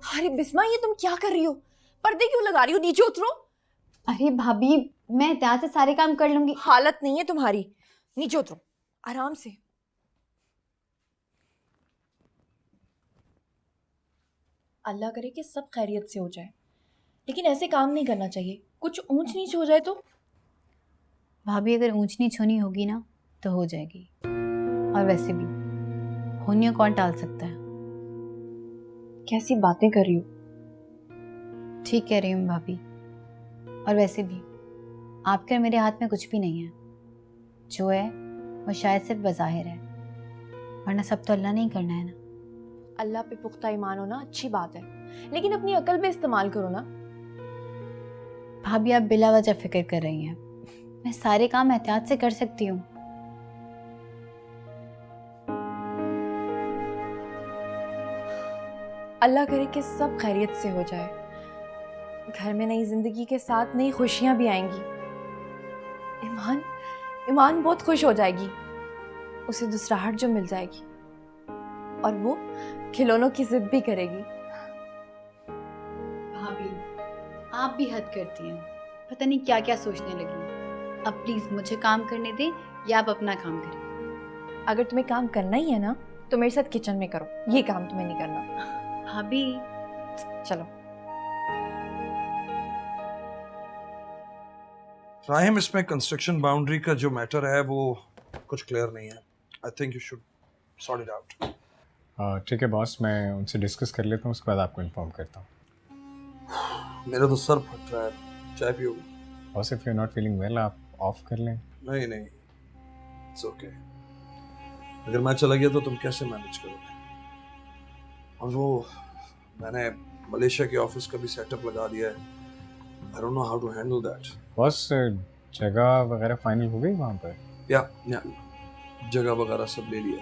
अरे बिस्मा, ये तुम क्या कर रही हो? पर्दे क्यों लगा रही हो? नीचे उतरो। अरे भाभी, मैं एहतियात से सारे काम कर लूंगी। हालत नहीं है तुम्हारी, नीचे उतरो आराम से। अल्लाह करे कि सब खैरियत से हो जाए, लेकिन ऐसे काम नहीं करना चाहिए। कुछ ऊंच नीच हो जाए तो? भाभी, अगर ऊंच नीच होनी होगी ना तो हो जाएगी। और वैसे भी होनियों कौन टाल सकता है। कैसी बातें कर रही हो? ठीक कह रही हूँ भाभी। और वैसे भी आपके और मेरे हाथ में कुछ भी नहीं है। जो है वो शायद सिर्फ बज़ाहिर है, वरना सब तो अल्लाह ने ही करना है ना। अल्लाह पे पुख्ता ईमान होना अच्छी बात है, लेकिन अपनी अकल भी इस्तेमाल करो ना। भाभी, आप बिला वजह फिक्र कर रही हैं। मैं सारे काम एहतियात से कर सकती हूँ। अल्लाह करे कि सब खैरियत से हो जाए। घर में नई जिंदगी के साथ नई खुशियां भी आएंगी। ईमान ईमान बहुत खुश हो जाएगी, उसे दूसराहट जो मिल जाएगी, और वो खिलौनों की जिद भी करेगी। भाभी, आप भी हद करती हैं। पता नहीं क्या क्या सोचने लगी। अब प्लीज मुझे काम करने दें या आप अपना काम करें। अगर तुम्हें काम करना ही है ना तो मेरे साथ किचन में करो, ये काम तुम्हें नहीं करना। भाभी, चलो। राहिम, इसमें कंस्ट्रक्शन बाउंड्री का जो मैटर है वो कुछ क्लियर नहीं है। I think you should sort it out. ठीक है बॉस, मैं उनसे डिस्कस कर लेता हूँ, उसके बाद आपको इन्फॉर्म करता हूँ। मेरा तो सर फट रहा है। चाय पियोगे? Boss, if you are not feeling well आप ऑफ कर लें। नहीं नहीं, इट्स ओके। अगर मैं चला गया तो तुम कैसे मैनेज करोगे? और वो मैंने मलेशिया के ऑफिस का भी सेटअप लगा दिया है। I don't know how to handle that. Boss, जगह वगैरह फाइनल हो गई वहाँ पर? या जगह वगैरह सब ले लिया।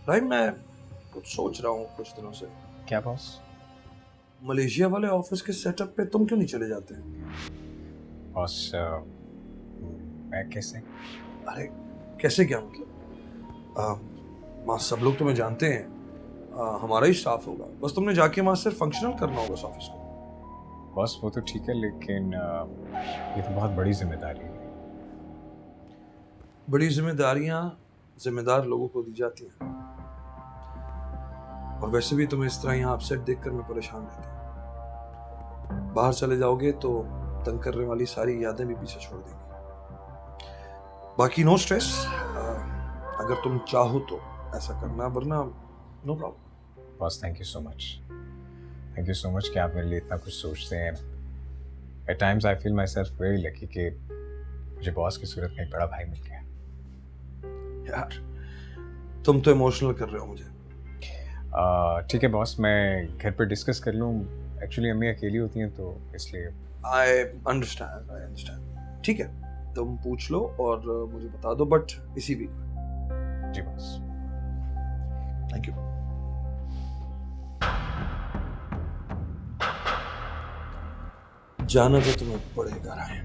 राइम, मैं कुछ सोच रहा हूँ कुछ दिनों से। क्या बॉस? मलेशिया वाले ऑफिस के सेटअप पे तुम क्यों नहीं चले जाते? बॉस, मैं कैसे? अरे कैसे, क्या मतलब? वहाँ सब लोग तुम्हें जानते हैं, हमारा ही स्टाफ होगा, बस तुमने जाके वहाँ सिर्फ फंक्शनल करना होगा इस ऑफिस को। बॉस वो तो ठीक है, लेकिन ये तो बहुत बड़ी जिम्मेदारी है। बड़ी जिम्मेदारियाँ जिम्मेदार लोगों को दी जाती हैं। और वैसे भी तुम्हें इस तरह यहाँ अपसेट देखकर मैं परेशान रहता हूँ। बाहर चले जाओगे तो तंग करने वाली सारी यादें भी पीछे छोड़ देंगी। बाकी नो स्ट्रेस, अगर तुम चाहो तो ऐसा करना, वरना no problem. Boss, thank you so much कि आप मेरे लिए इतना कुछ सोचते हैं। At times I feel myself very lucky कि मुझे बॉस की सूरत में एक बड़ा भाई मिल गया। यार तुम तो इमोशनल कर रहे हो मुझे। ठीक है बॉस, मैं घर पर डिस्कस कर लूँ। एक्चुअली अम्मी अकेली होती हैं तो इसलिए। I understand. ठीक है, तुम पूछ लो और मुझे बता दो, बट इसी वीक में। जी बॉस। Thank you. जाना तो तुम्हें पड़ेगा राय।